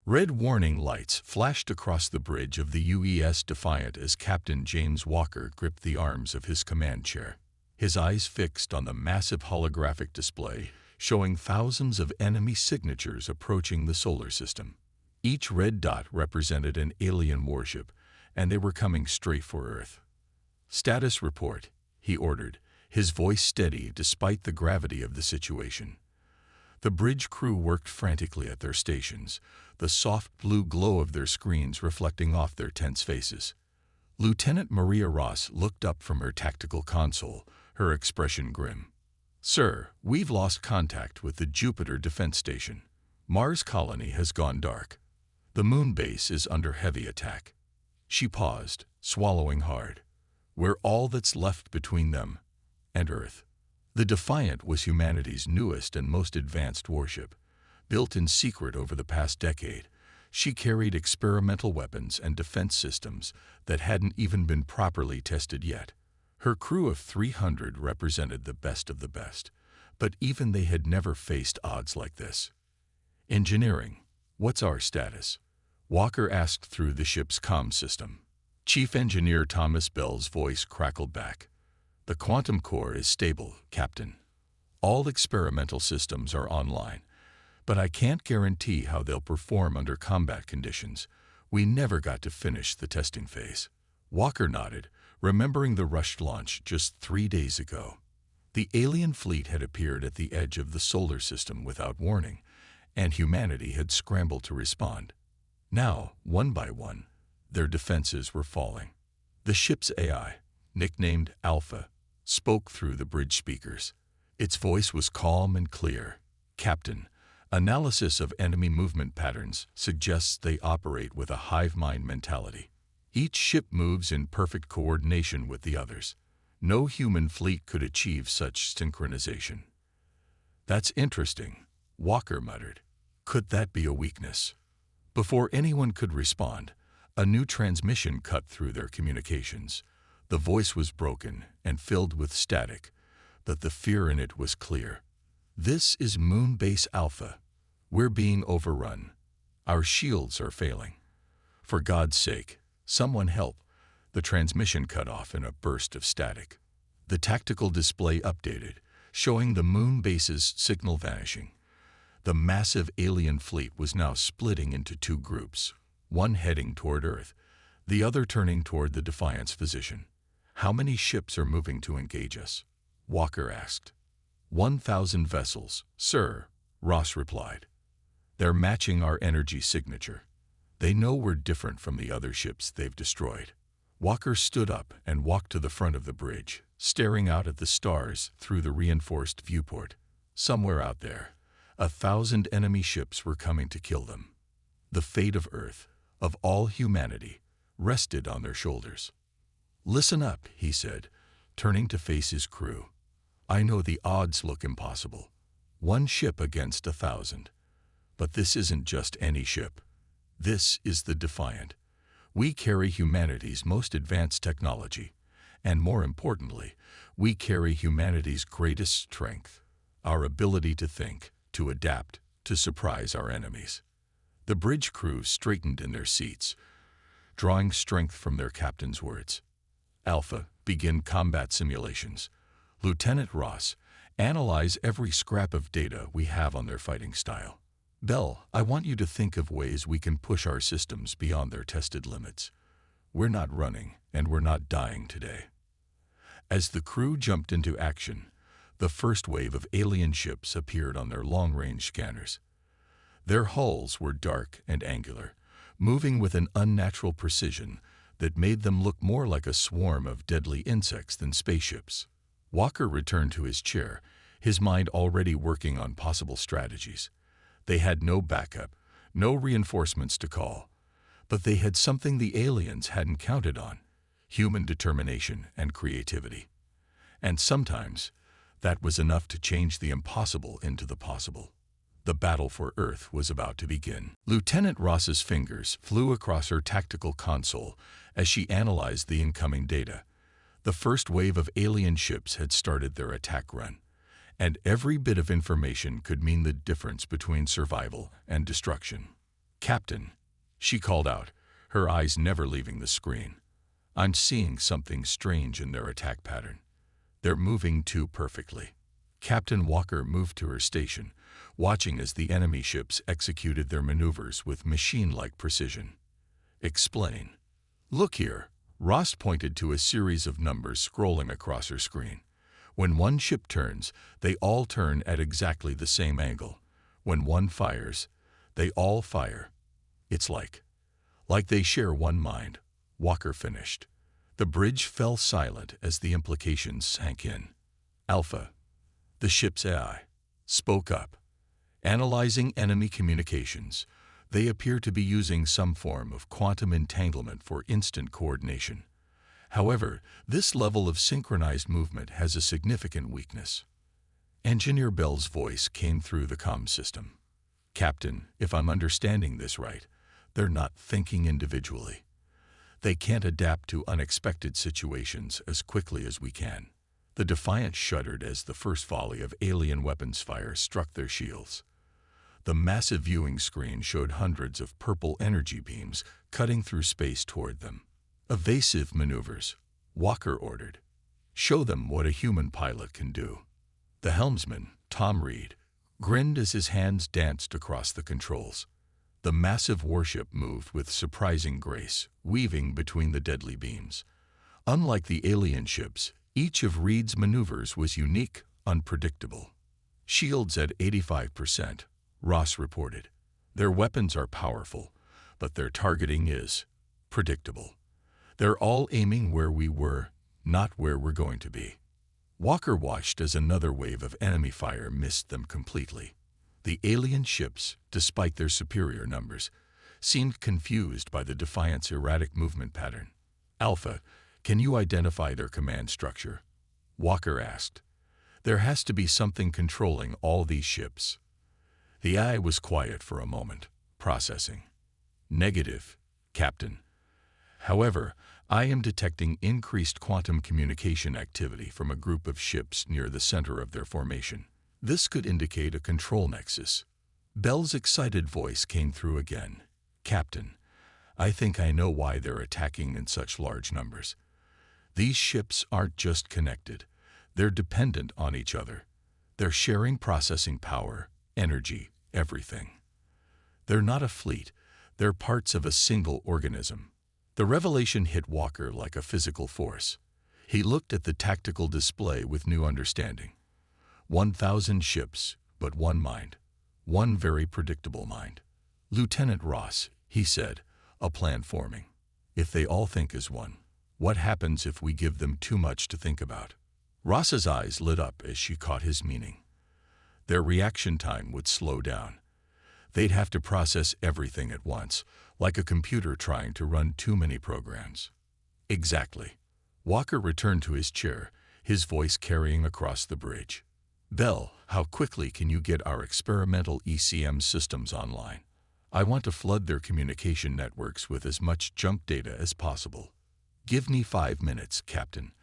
Red warning lights flashed across the bridge of the UES Defiant as Captain James Walker gripped the arms of his command chair, his eyes fixed on the massive holographic display showing thousands of enemy signatures approaching the solar system. Each red dot represented an alien warship, and they were coming straight for Earth. "Status report," he ordered, his voice steady despite the gravity of the situation. The bridge crew worked frantically at their stations, the soft blue glow of their screens reflecting off their tense faces. Lieutenant Maria Ross looked up from her tactical console, her expression grim. "Sir, we've lost contact with the Jupiter Defense Station. Mars colony has gone dark. The moon base is under heavy attack." She paused, swallowing hard. "We're all that's left between them and Earth." The Defiant was humanity's newest and most advanced warship. Built in secret over the past decade, she carried experimental weapons and defense systems that hadn't even been properly tested yet. Her crew of 300 represented the best of the best, but even they had never faced odds like this. "Engineering, what's our status?" Walker asked through the ship's comm system. Chief Engineer Thomas Bell's voice crackled back. "The quantum core is stable, Captain. All experimental systems are online, but I can't guarantee how they'll perform under combat conditions. We never got to finish the testing phase." Walker nodded, remembering the rushed launch just 3 days ago. The alien fleet had appeared at the edge of the solar system without warning, and humanity had scrambled to respond. Now, one by one, their defenses were falling. The ship's AI, nicknamed Alpha, spoke through the bridge speakers. Its voice was calm and clear. "Captain, analysis of enemy movement patterns suggests they operate with a hive mind mentality. Each ship moves in perfect coordination with the others. No human fleet could achieve such synchronization." "That's interesting," Walker muttered. "Could that be a weakness?" Before anyone could respond, a new transmission cut through their communications. The voice was broken and filled with static, but the fear in it was clear. "This is Moonbase Alpha. We're being overrun. Our shields are failing. For God's sake, someone help." The transmission cut off in a burst of static. The tactical display updated, showing the moon base's signal vanishing. The massive alien fleet was now splitting into 2 groups, one heading toward Earth, the other turning toward the Defiant's position. "How many ships are moving to engage us?" Walker asked. 1,000 vessels, sir," Ross replied. "They're matching our energy signature. They know we're different from the other ships they've destroyed." Walker stood up and walked to the front of the bridge, staring out at the stars through the reinforced viewport. Somewhere out there, 1,000 enemy ships were coming to kill them. The fate of Earth, of all humanity, rested on their shoulders. "Listen up," he said, turning to face his crew. "I know the odds look impossible. 1 ship against 1,000. But this isn't just any ship. This is the Defiant. We carry humanity's most advanced technology, and more importantly, we carry humanity's greatest strength, our ability to think, to adapt, to surprise our enemies." The bridge crew straightened in their seats, drawing strength from their captain's words. "Alpha, begin combat simulations. Lieutenant Ross, analyze every scrap of data we have on their fighting style. Bell, I want you to think of ways we can push our systems beyond their tested limits. We're not running, and we're not dying today." As the crew jumped into action, the first wave of alien ships appeared on their long-range scanners. Their hulls were dark and angular, moving with an unnatural precision that made them look more like a swarm of deadly insects than spaceships. Walker returned to his chair, his mind already working on possible strategies. They had no backup, no reinforcements to call, but they had something the aliens hadn't counted on: human determination and creativity. And sometimes, that was enough to change the impossible into the possible. The battle for Earth was about to begin. Lieutenant Ross's fingers flew across her tactical console as she analyzed the incoming data. The first wave of alien ships had started their attack run, and every bit of information could mean the difference between survival and destruction. "Captain," she called out, her eyes never leaving the screen. "I'm seeing something strange in their attack pattern. They're moving too perfectly." Captain Walker moved to her station, watching as the enemy ships executed their maneuvers with machine-like precision. "Explain." "Look here." Ross pointed to a series of numbers scrolling across her screen. "When one ship turns, they all turn at exactly the same angle. When one fires, they all fire. It's like they share one mind," Walker finished. The bridge fell silent as the implications sank in. Alpha, the ship's AI, spoke up. "Analyzing enemy communications, they appear to be using some form of quantum entanglement for instant coordination. However, this level of synchronized movement has a significant weakness." Engineer Bell's voice came through the comm system. "Captain, if I'm understanding this right, they're not thinking individually. They can't adapt to unexpected situations as quickly as we can." The Defiant shuddered as the first volley of alien weapons fire struck their shields. The massive viewing screen showed hundreds of purple energy beams cutting through space toward them. "Evasive maneuvers," Walker ordered. "Show them what a human pilot can do." The helmsman, Tom Reed, grinned as his hands danced across the controls. The massive warship moved with surprising grace, weaving between the deadly beams. Unlike the alien ships, each of Reed's maneuvers was unique, unpredictable. "Shields at 85%, Ross reported. "Their weapons are powerful, but their targeting is predictable. They're all aiming where we were, not where we're going to be." Walker watched as another wave of enemy fire missed them completely. The alien ships, despite their superior numbers, seemed confused by the Defiant's erratic movement pattern. "Alpha, can you identify their command structure?" Walker asked. "There has to be something controlling all these ships." The eye was quiet for a moment, processing. "Negative, Captain. However, I am detecting increased quantum communication activity from a group of ships near the center of their formation. This could indicate a control nexus." Bell's excited voice came through again. "Captain, I think I know why they're attacking in such large numbers. These ships aren't just connected. They're dependent on each other. They're sharing processing power, energy, everything. They're not a fleet. They're parts of a single organism." The revelation hit Walker like a physical force. He looked at the tactical display with new understanding. 1,000 ships, but one mind. One very predictable mind. "Lieutenant Ross," he said, a plan forming. "If they all think as one, what happens if we give them too much to think about?" Ross's eyes lit up as she caught his meaning. Their reaction time would slow down. They'd have to process everything at once, like a computer trying to run too many programs. "Exactly." Walker returned to his chair, his voice carrying across the bridge. "Bell, how quickly can you get our experimental ECM systems online? I want to flood their communication networks with as much junk data as possible." "Give me 5 minutes, Captain.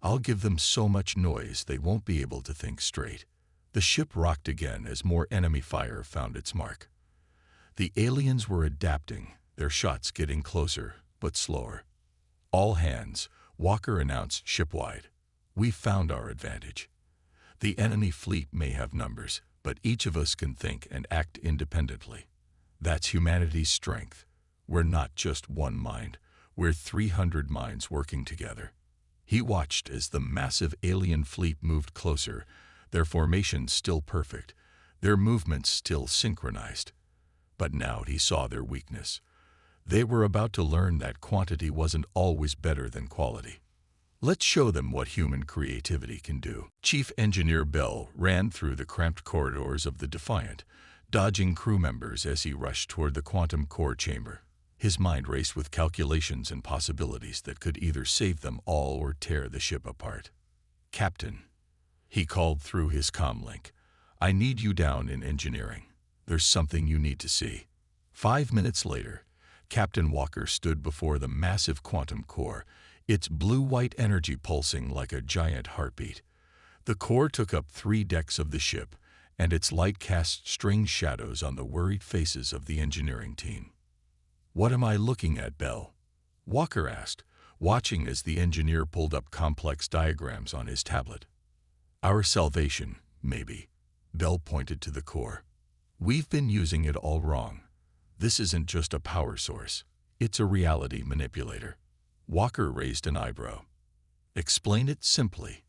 I'll give them so much noise they won't be able to think straight." The ship rocked again as more enemy fire found its mark. The aliens were adapting, their shots getting closer, but slower. "All hands," Walker announced shipwide. "We've found our advantage. The enemy fleet may have numbers, but each of us can think and act independently. That's humanity's strength. We're not just one mind. We're 300 minds working together." He watched as the massive alien fleet moved closer, their formation still perfect, their movements still synchronized. But now he saw their weakness. They were about to learn that quantity wasn't always better than quality. "Let's show them what human creativity can do." Chief Engineer Bell ran through the cramped corridors of the Defiant, dodging crew members as he rushed toward the quantum core chamber. His mind raced with calculations and possibilities that could either save them all or tear the ship apart. "Captain," he called through his comm link, "I need you down in engineering. There's something you need to see." 5 minutes later, Captain Walker stood before the massive quantum core, its blue-white energy pulsing like a giant heartbeat. The core took up 3 decks of the ship, and its light cast strange shadows on the worried faces of the engineering team. "What am I looking at, Bell?" Walker asked, watching as the engineer pulled up complex diagrams on his tablet. "Our salvation, maybe." Bell pointed to the core. "We've been using it all wrong. This isn't just a power source. It's a reality manipulator." Walker raised an eyebrow. "Explain it simply."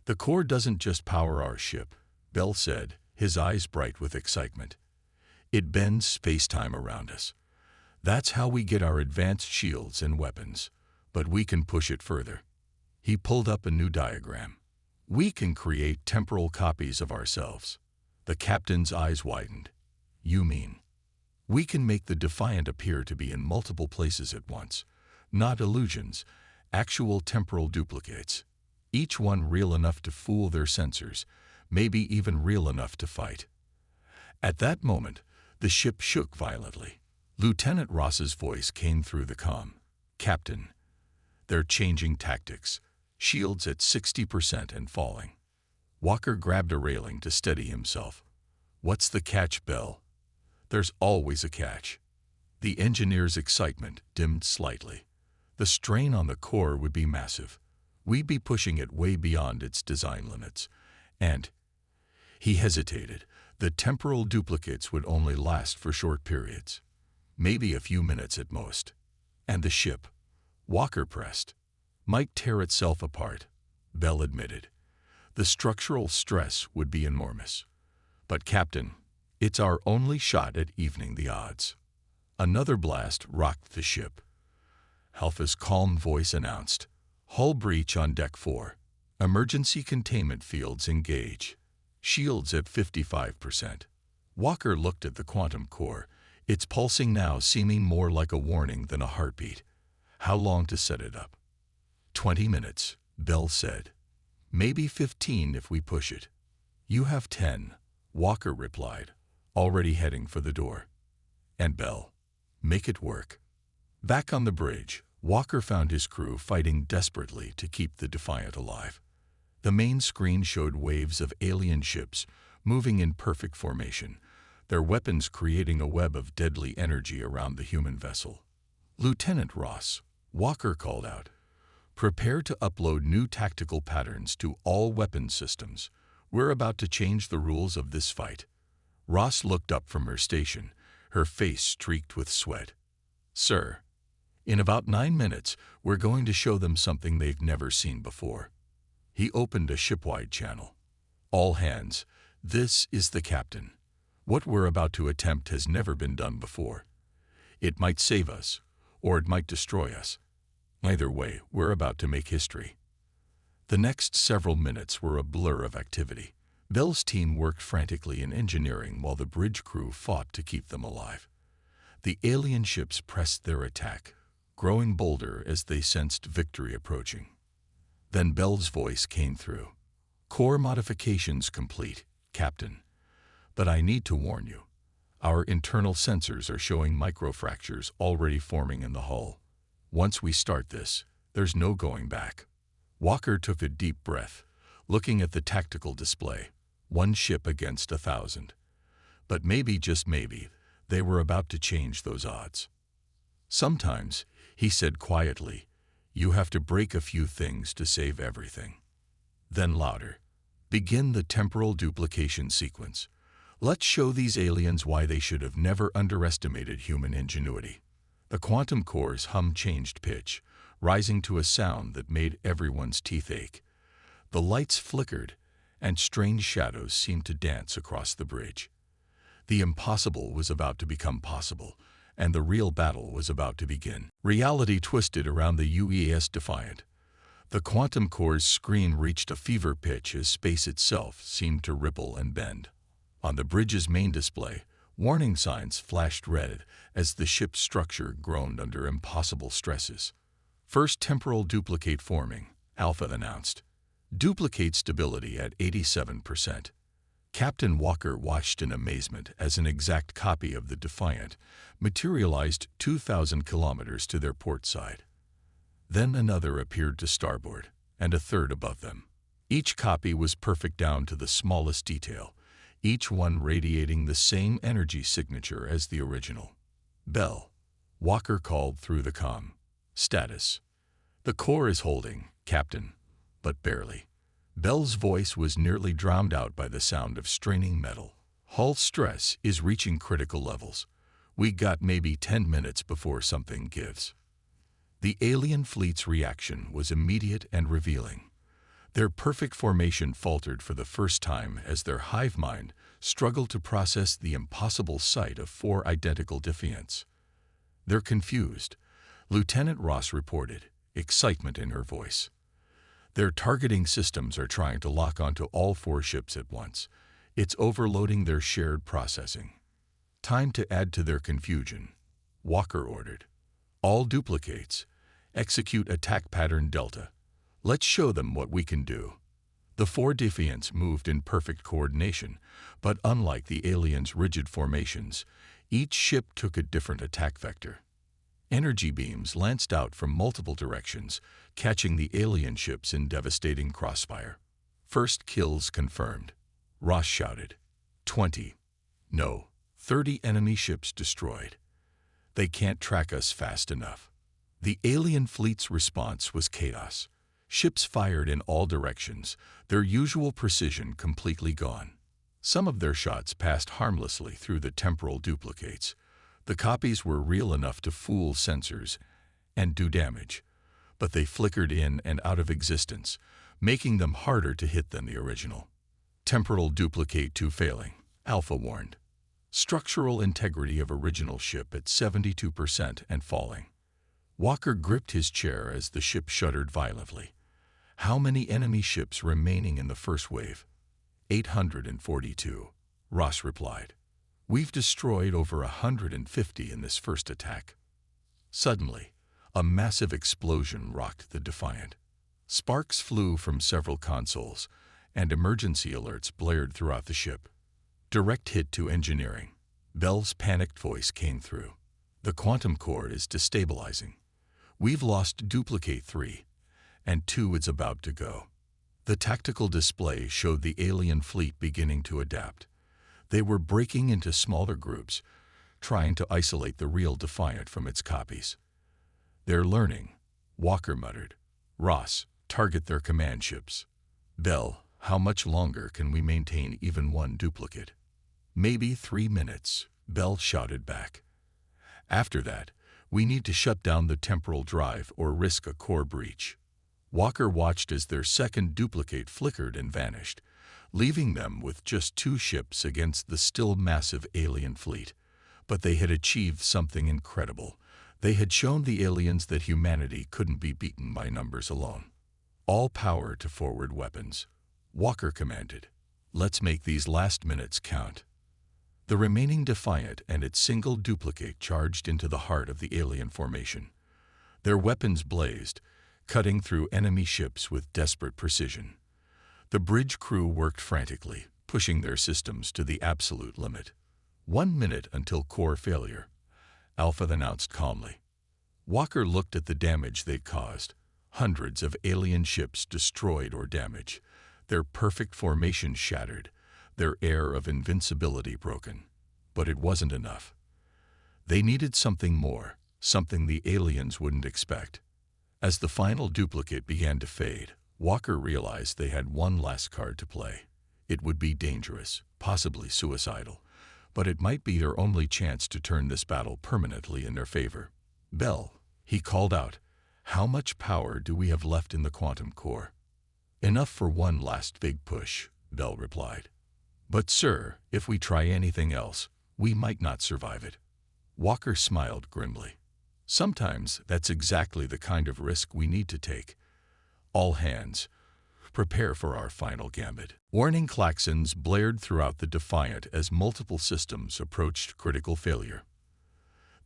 "The core doesn't just power our ship," Bell said, his eyes bright with excitement. "It bends space-time around us. That's how we get our advanced shields and weapons, but we can push it further." He pulled up a new diagram. "We can create temporal copies of ourselves." The captain's eyes widened. "You mean?" "We can make the Defiant appear to be in multiple places at once. Not illusions, actual temporal duplicates. Each one real enough to fool their sensors, maybe even real enough to fight." At that moment, the ship shook violently. Lieutenant Ross's voice came through the comm. "Captain, they're changing tactics. Shields at 60% and falling." Walker grabbed a railing to steady himself. "What's the catch, Bell?" "There's always a catch." The engineer's excitement dimmed slightly. "The strain on the core would be massive. We'd be pushing it way beyond its design limits. And—" he hesitated. "The temporal duplicates would only last for short periods. Maybe a few minutes at most. And the ship," Walker pressed, "might tear itself apart." Bell admitted. "The structural stress would be enormous. But Captain, it's our only shot at evening the odds." Another blast rocked the ship. Alpha's calm voice announced, "Hull breach on Deck 4. Emergency containment fields engage. Shields at 55%. Walker looked at the quantum core, its pulsing now seeming more like a warning than a heartbeat. "How long to set it up?" 20 minutes, Bell said. "Maybe 15 if we push it." "You have 10, Walker replied, already heading for the door. "And Bell, make it work." Back on the bridge, Walker found his crew fighting desperately to keep the Defiant alive. The main screen showed waves of alien ships moving in perfect formation, their weapons creating a web of deadly energy around the human vessel. "Lieutenant Ross," Walker called out, "prepare to upload new tactical patterns to all weapon systems. We're about to change the rules of this fight." Ross looked up from her station, her face streaked with sweat. "Sir, in about 9 minutes, we're going to show them something they've never seen before." He opened a shipwide channel. "All hands, this is the captain. What we're about to attempt has never been done before. It might save us, or it might destroy us. Either way, we're about to make history." The next several minutes were a blur of activity. Bell's team worked frantically in engineering while the bridge crew fought to keep them alive. The alien ships pressed their attack, growing bolder as they sensed victory approaching. Then Bell's voice came through. "Core modifications complete, Captain. But I need to warn you. Our internal sensors are showing microfractures already forming in the hull. Once we start this, there's no going back." Walker took a deep breath, looking at the tactical display, 1 ship against 1,000. But maybe, just maybe, they were about to change those odds. "Sometimes," he said quietly, "you have to break a few things to save everything." Then louder, "Begin the temporal duplication sequence. Let's show these aliens why they should have never underestimated human ingenuity." The quantum core's hum changed pitch, rising to a sound that made everyone's teeth ache. The lights flickered, and strange shadows seemed to dance across the bridge. The impossible was about to become possible, and the real battle was about to begin. Reality twisted around the UES Defiant. The quantum core's scream reached a fever pitch as space itself seemed to ripple and bend. On the bridge's main display, warning signs flashed red as the ship's structure groaned under impossible stresses. "First temporal duplicate forming," Alpha announced. "Duplicate stability at 87%. Captain Walker watched in amazement as an exact copy of the Defiant materialized 2,000 kilometers to their port side. Then another appeared to starboard, and a third above them. Each copy was perfect down to the smallest detail, each one radiating the same energy signature as the original. "Bell," Walker called through the comm. "Status. The core is holding, Captain, but barely." Bell's voice was nearly drowned out by the sound of straining metal. "Hull stress is reaching critical levels. We got maybe 10 minutes before something gives." The alien fleet's reaction was immediate and revealing. Their perfect formation faltered for the first time as their hive mind struggled to process the impossible sight of 4 identical defiants. "They're confused," Lieutenant Ross reported, excitement in her voice. "Their targeting systems are trying to lock onto all 4 ships at once. It's overloading their shared processing." "Time to add to their confusion," Walker ordered. "All duplicates, execute attack pattern Delta. Let's show them what we can do." The 4 defiants moved in perfect coordination, but unlike the aliens' rigid formations, each ship took a different attack vector. Energy beams lanced out from multiple directions, catching the alien ships in devastating crossfire. "First kills confirmed," Ross shouted. 20. No, 30 enemy ships destroyed. "They can't track us fast enough." The alien fleet's response was chaos. Ships fired in all directions, their usual precision completely gone. Some of their shots passed harmlessly through the temporal duplicates. The copies were real enough to fool sensors and do damage, but they flickered in and out of existence, making them harder to hit than the original. "Temporal duplicate 2 failing," Alpha warned. "Structural integrity of original ship at 72% and falling." Walker gripped his chair as the ship shuddered violently. "How many enemy ships remaining in the first wave?" 842, Ross replied. "We've destroyed over 150 in this first attack." Suddenly, a massive explosion rocked the Defiant. Sparks flew from several consoles, and emergency alerts blared throughout the ship. "Direct hit to engineering," Bell's panicked voice came through. "The quantum core is destabilizing. We've lost duplicate 3, and 2 is about to go." The tactical display showed the alien fleet beginning to adapt. They were breaking into smaller groups, trying to isolate the real Defiant from its copies. "They're learning," Walker muttered. "Ross, target their command ships." "Bell, how much longer can we maintain even 1 duplicate?" "Maybe 3 minutes," Bell shouted back. "After that, we need to shut down the temporal drive or risk a core breach." Walker watched as their second duplicate flickered and vanished, leaving them with just 2 ships against the still massive alien fleet. But they had achieved something incredible. They had shown the aliens that humanity couldn't be beaten by numbers alone. "All power to forward weapons," Walker commanded. "Let's make these last minutes count." The remaining Defiant and its single duplicate charged into the heart of the alien formation. Their weapons blazed, cutting through enemy ships with desperate precision. The bridge crew worked frantically, pushing their systems to the absolute limit. 1 minute until core failure," Alpha announced calmly. Walker looked at the damage they'd caused. Hundreds of alien ships destroyed or damaged, their perfect formation shattered, their air of invincibility broken. But it wasn't enough. They needed something more, something the aliens wouldn't expect. As the final duplicate began to fade, Walker realized they had one last card to play. It would be dangerous, possibly suicidal, but it might be their only chance to turn this battle permanently in their favor. "Bell," he called out, "how much power do we have left in the quantum core?" "Enough for one last big push," Bell replied. "But sir, if we try anything else, we might not survive it." Walker smiled grimly. "Sometimes that's exactly the kind of risk we need to take. All hands, prepare for our final gambit." Warning klaxons blared throughout the Defiant as multiple systems approached critical failure.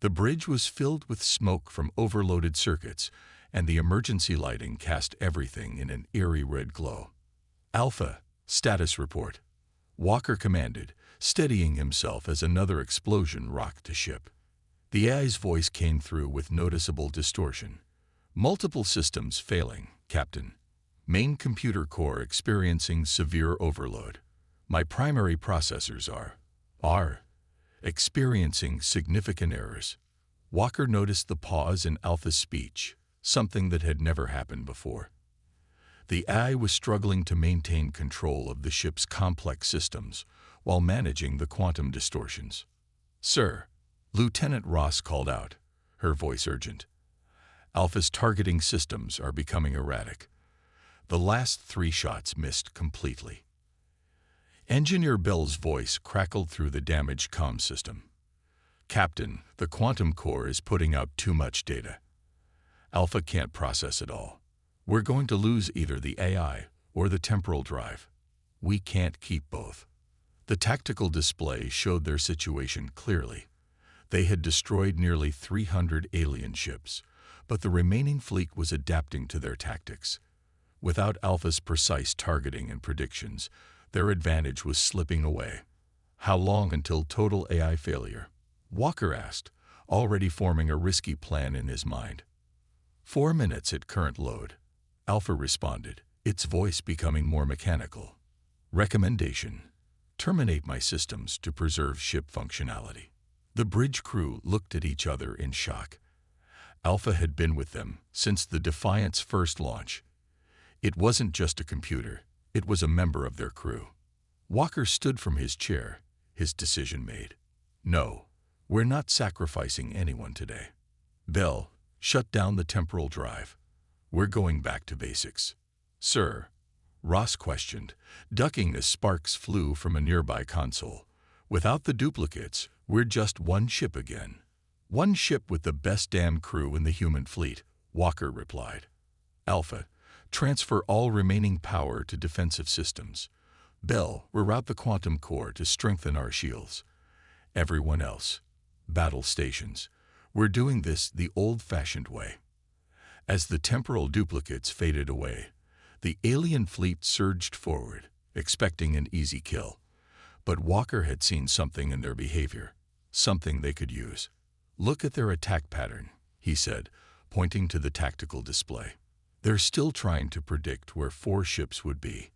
The bridge was filled with smoke from overloaded circuits, and the emergency lighting cast everything in an eerie red glow. "Alpha, status report," Walker commanded, steadying himself as another explosion rocked the ship. The AI's voice came through with noticeable distortion. "Multiple systems failing, Captain. Main computer core experiencing severe overload. My primary processors are experiencing significant errors. Walker noticed the pause in Alpha's speech, something that had never happened before. The AI was struggling to maintain control of the ship's complex systems while managing the quantum distortions. "Sir," Lieutenant Ross called out, her voice urgent. "Alpha's targeting systems are becoming erratic. The last 3 shots missed completely." Engineer Bell's voice crackled through the damaged comm system. "Captain, the quantum core is putting out too much data. Alpha can't process it all. We're going to lose either the AI or the temporal drive. We can't keep both." The tactical display showed their situation clearly. They had destroyed nearly 300 alien ships, but the remaining fleet was adapting to their tactics. Without Alpha's precise targeting and predictions, their advantage was slipping away. "How long until total AI failure?" Walker asked, already forming a risky plan in his mind. 4 minutes at current load," Alpha responded, its voice becoming more mechanical. "Recommendation: terminate my systems to preserve ship functionality." The bridge crew looked at each other in shock. Alpha had been with them since the Defiant's first launch. It wasn't just a computer, it was a member of their crew. Walker stood from his chair, his decision made. "No, we're not sacrificing anyone today. Bell, shut down the temporal drive. We're going back to basics." "Sir?" Ross questioned, ducking as sparks flew from a nearby console. "Without the duplicates, we're just one ship again." "One ship with the best damn crew in the human fleet," Walker replied. "Alpha, transfer all remaining power to defensive systems. Bell, reroute the quantum core to strengthen our shields. Everyone else, battle stations. We're doing this the old-fashioned way." As the temporal duplicates faded away, the alien fleet surged forward, expecting an easy kill. But Walker had seen something in their behavior, something they could use. "Look at their attack pattern," he said, pointing to the tactical display. "They're still trying to predict where 4 ships would be.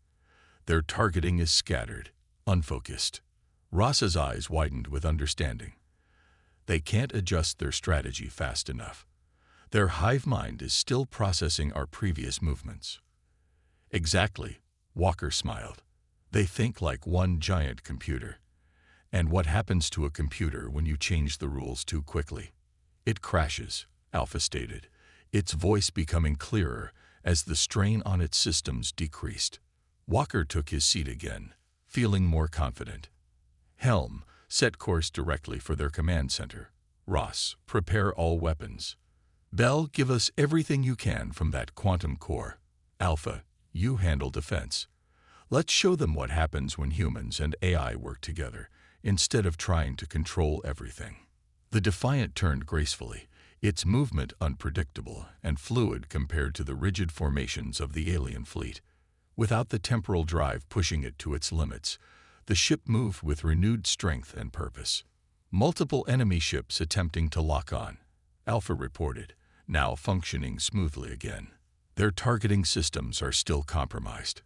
Their targeting is scattered, unfocused." Ross's eyes widened with understanding. "They can't adjust their strategy fast enough. Their hive mind is still processing our previous movements." "Exactly," Walker smiled. "They think like one giant computer. And what happens to a computer when you change the rules too quickly? It crashes," Alpha stated, its voice becoming clearer as the strain on its systems decreased. Walker took his seat again, feeling more confident. "Helm, set course directly for their command center. Ross, prepare all weapons. Bell, give us everything you can from that quantum core. Alpha, you handle defense. Let's show them what happens when humans and AI work together, instead of trying to control everything." The Defiant turned gracefully, its movement unpredictable and fluid compared to the rigid formations of the alien fleet. Without the temporal drive pushing it to its limits, the ship moved with renewed strength and purpose. "Multiple enemy ships attempting to lock on," Alpha reported, now functioning smoothly again. "Their targeting systems are still compromised.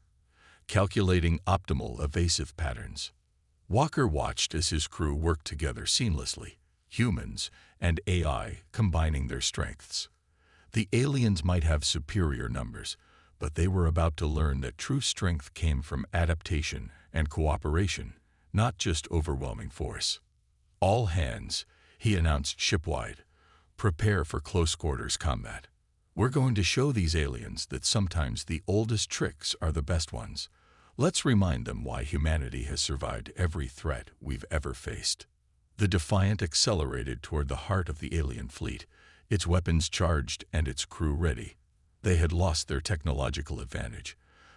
Calculating optimal evasive patterns." Walker watched as his crew worked together seamlessly, humans and AI combining their strengths. The aliens might have superior numbers, but they were about to learn that true strength came from adaptation and cooperation, not just overwhelming force. "All hands," he announced shipwide, "prepare for close-quarters combat. We're going to show these aliens that sometimes the oldest tricks are the best ones. Let's remind them why humanity has survived every threat we've ever faced." The Defiant accelerated toward the heart of the alien fleet, its weapons charged and its crew ready. They had lost their technological advantage,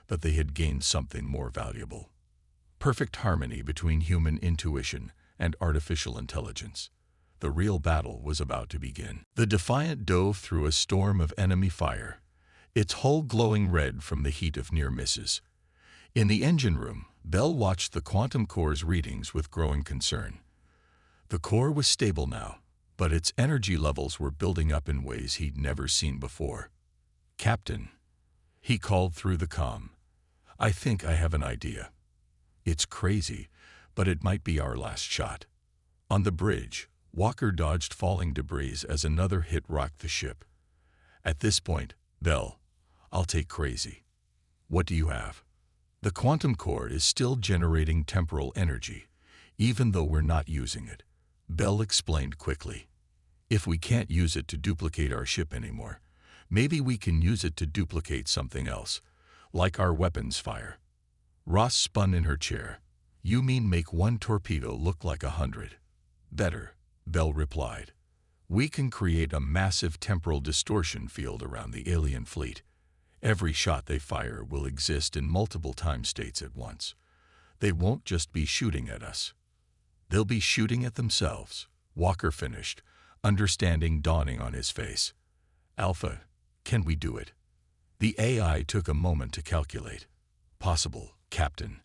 but they had gained something more valuable: perfect harmony between human intuition and artificial intelligence. The real battle was about to begin. The Defiant dove through a storm of enemy fire, its hull glowing red from the heat of near misses. In the engine room, Bell watched the quantum core's readings with growing concern. The core was stable now, but its energy levels were building up in ways he'd never seen before. "Captain," he called through the comm, "I think I have an idea." It's crazy, but it might be our last shot. On the bridge, Walker dodged falling debris as another hit rocked the ship. At this point, Bell, I'll take crazy. What do you have? The quantum core is still generating temporal energy, even though we're not using it. Bell explained quickly. If we can't use it to duplicate our ship anymore, maybe we can use it to duplicate something else, like our weapons fire. Ross spun in her chair. You mean make one torpedo look like 100? Better, Bell replied. We can create a massive temporal distortion field around the alien fleet. Every shot they fire will exist in multiple time states at once. They won't just be shooting at us. They'll be shooting at themselves, Walker finished, understanding dawning on his face. Alpha, can we do it? The AI took a moment to calculate. Possible, Captain,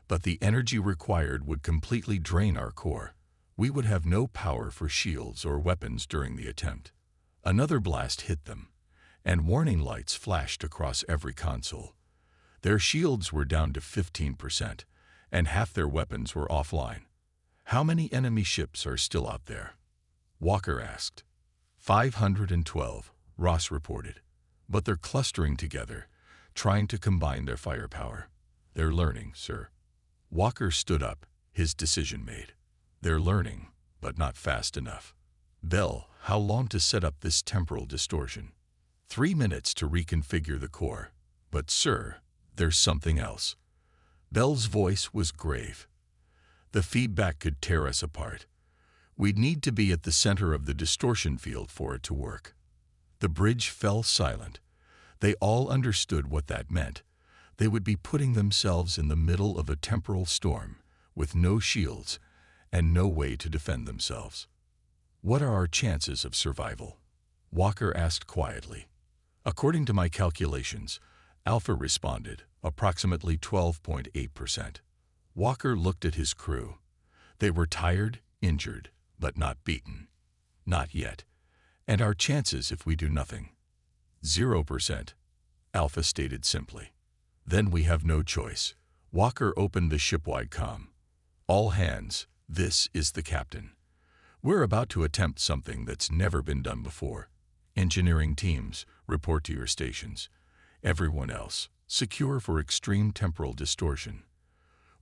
but the energy required would completely drain our core. We would have no power for shields or weapons during the attempt. Another blast hit them, and warning lights flashed across every console. Their shields were down to 15%, and half their weapons were offline. How many enemy ships are still out there? Walker asked. 512, Ross reported. But they're clustering together, trying to combine their firepower. They're learning, sir. Walker stood up, his decision made. They're learning, but not fast enough. Bell, how long to set up this temporal distortion? 3 minutes to reconfigure the core. But sir, there's something else. Bell's voice was grave. The feedback could tear us apart. We'd need to be at the center of the distortion field for it to work. The bridge fell silent. They all understood what that meant. They would be putting themselves in the middle of a temporal storm, with no shields and no way to defend themselves. What are our chances of survival? Walker asked quietly. According to my calculations, Alpha responded, approximately 12.8%. Walker looked at his crew. They were tired, injured, but not beaten. Not yet. And our chances if we do nothing? 0%, Alpha stated simply. Then we have no choice. Walker opened the shipwide comm. All hands, this is the captain. We're about to attempt something that's never been done before. Engineering teams, report to your stations. Everyone else, secure for extreme temporal distortion.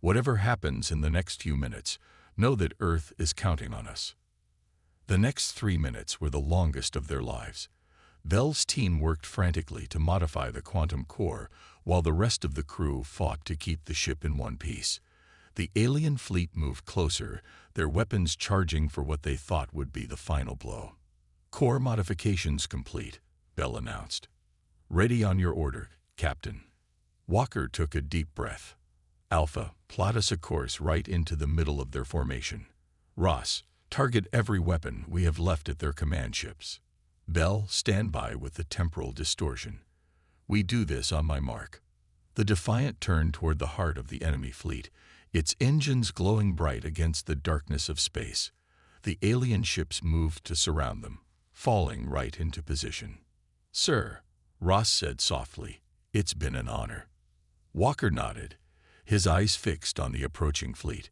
Whatever happens in the next few minutes, know that Earth is counting on us. The next 3 minutes were the longest of their lives. Bell's team worked frantically to modify the quantum core while the rest of the crew fought to keep the ship in one piece. The alien fleet moved closer, their weapons charging for what they thought would be the final blow. Core modifications complete, Bell announced. Ready on your order, Captain. Walker took a deep breath. Alpha, plot us a course right into the middle of their formation. Ross, target every weapon we have left at their command ships. Bell, stand by with the temporal distortion. We do this on my mark. The Defiant turned toward the heart of the enemy fleet, its engines glowing bright against the darkness of space. The alien ships moved to surround them, falling right into position. Sir, Ross said softly, it's been an honor. Walker nodded, his eyes fixed on the approaching fleet.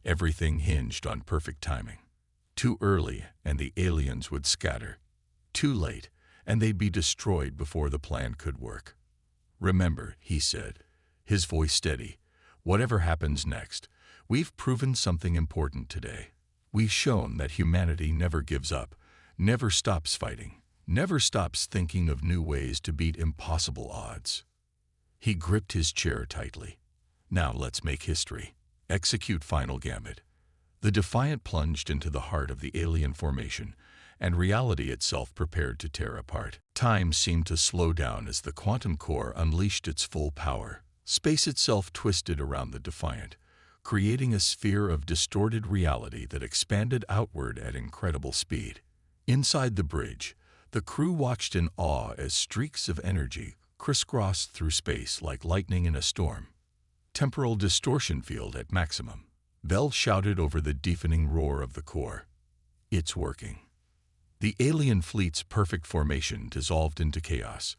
Everything hinged on perfect timing. Too early, and the aliens would scatter. Too late, and they'd be destroyed before the plan could work. Remember, he said, his voice steady, whatever happens next, we've proven something important today. We've shown that humanity never gives up, never stops fighting, never stops thinking of new ways to beat impossible odds. He gripped his chair tightly. Now let's make history. Execute final gambit. The Defiant plunged into the heart of the alien formation, and reality itself prepared to tear apart. Time seemed to slow down as the quantum core unleashed its full power. Space itself twisted around the Defiant, creating a sphere of distorted reality that expanded outward at incredible speed. Inside the bridge, the crew watched in awe as streaks of energy crisscrossed through space like lightning in a storm. Temporal distortion field at maximum. Bell shouted over the deafening roar of the core. It's working. The alien fleet's perfect formation dissolved into chaos.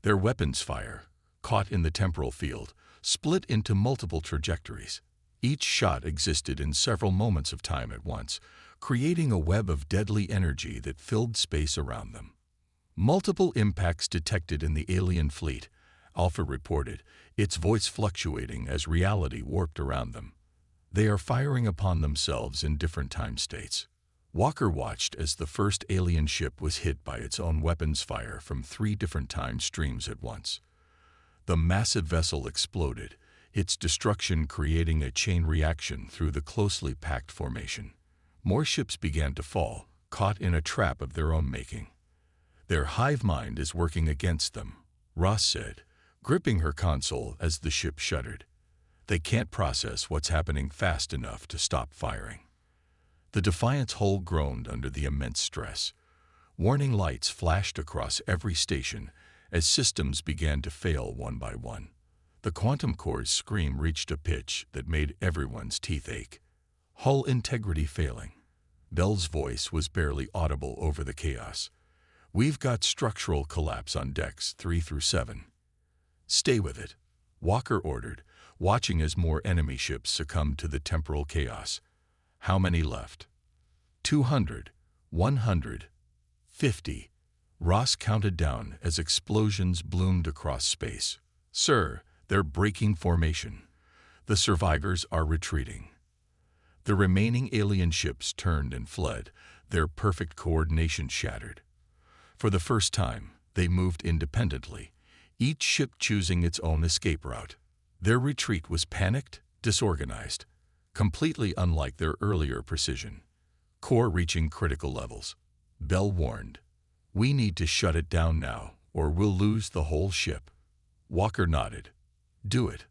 Their weapons fire, caught in the temporal field, split into multiple trajectories. Each shot existed in several moments of time at once, creating a web of deadly energy that filled space around them. Multiple impacts detected in the alien fleet, Alpha reported, its voice fluctuating as reality warped around them. They are firing upon themselves in different time states. Walker watched as the first alien ship was hit by its own weapons fire from 3 different time streams at once. The massive vessel exploded, its destruction creating a chain reaction through the closely packed formation. More ships began to fall, caught in a trap of their own making. Their hive mind is working against them, Ross said, gripping her console as the ship shuddered. They can't process what's happening fast enough to stop firing. The Defiant's hull groaned under the immense stress. Warning lights flashed across every station as systems began to fail one by one. The quantum core's scream reached a pitch that made everyone's teeth ache. Hull integrity failing. Bell's voice was barely audible over the chaos. We've got structural collapse on decks 3 through 7. Stay with it, Walker ordered, watching as more enemy ships succumbed to the temporal chaos. How many left? 200, 100, 50. Ross counted down as explosions bloomed across space. Sir, they're breaking formation. The survivors are retreating. The remaining alien ships turned and fled, their perfect coordination shattered. For the first time, they moved independently, each ship choosing its own escape route. Their retreat was panicked, disorganized, completely unlike their earlier precision. Core reaching critical levels. Bell warned, "We need to shut it down now, or we'll lose the whole ship." Walker nodded. "Do it.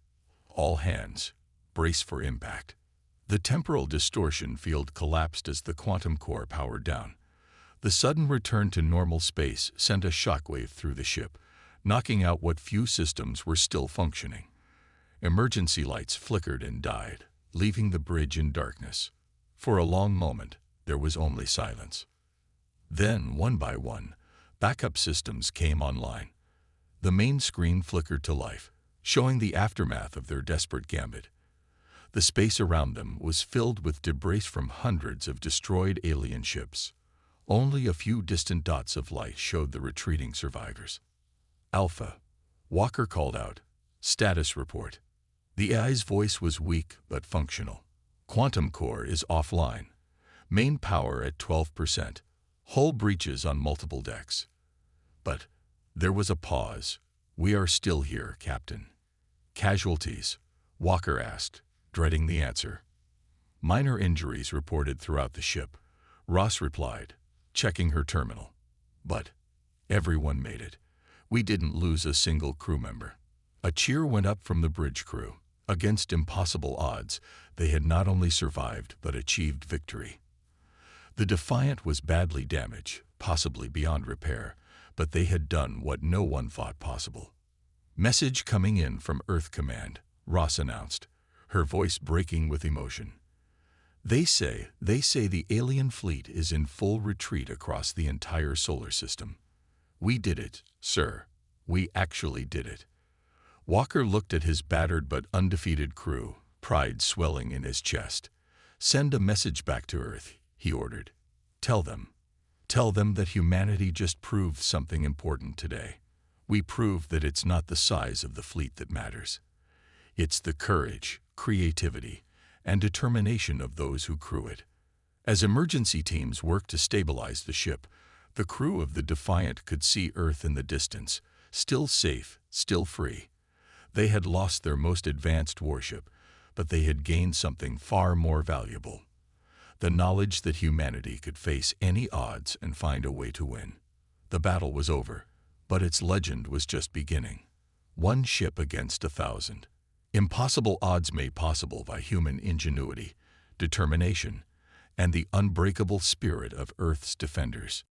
All hands. Brace for impact." The temporal distortion field collapsed as the quantum core powered down. The sudden return to normal space sent a shockwave through the ship, knocking out what few systems were still functioning. Emergency lights flickered and died, leaving the bridge in darkness. For a long moment, there was only silence. Then, one by one, backup systems came online. The main screen flickered to life, showing the aftermath of their desperate gambit. The space around them was filled with debris from hundreds of destroyed alien ships. Only a few distant dots of light showed the retreating survivors. "Alpha," Walker called out. "Status report." The AI's voice was weak but functional. "Quantum core is offline. Main power at 12%. Hull breaches on multiple decks." But there was a pause. "We are still here, Captain." "Casualties?" Walker asked, dreading the answer. "Minor injuries reported throughout the ship," Ross replied, checking her terminal. "But everyone made it. We didn't lose a single crew member." A cheer went up from the bridge crew. Against impossible odds, they had not only survived but achieved victory. The Defiant was badly damaged, possibly beyond repair, but they had done what no one thought possible. "Message coming in from Earth Command," Ross announced, her voice breaking with emotion. They say the alien fleet is in full retreat across the entire solar system." "We did it, sir. We actually did it." Walker looked at his battered but undefeated crew, pride swelling in his chest. "Send a message back to Earth," he ordered. Tell them that humanity just proved something important today. We proved that it's not the size of the fleet that matters. It's the courage, creativity, and determination of those who crew it." As emergency teams worked to stabilize the ship, the crew of the Defiant could see Earth in the distance, still safe, still free. They had lost their most advanced warship, but they had gained something far more valuable: the knowledge that humanity could face any odds and find a way to win. The battle was over, but its legend was just beginning. One ship against 1,000. Impossible odds made possible by human ingenuity, determination, and the unbreakable spirit of Earth's defenders.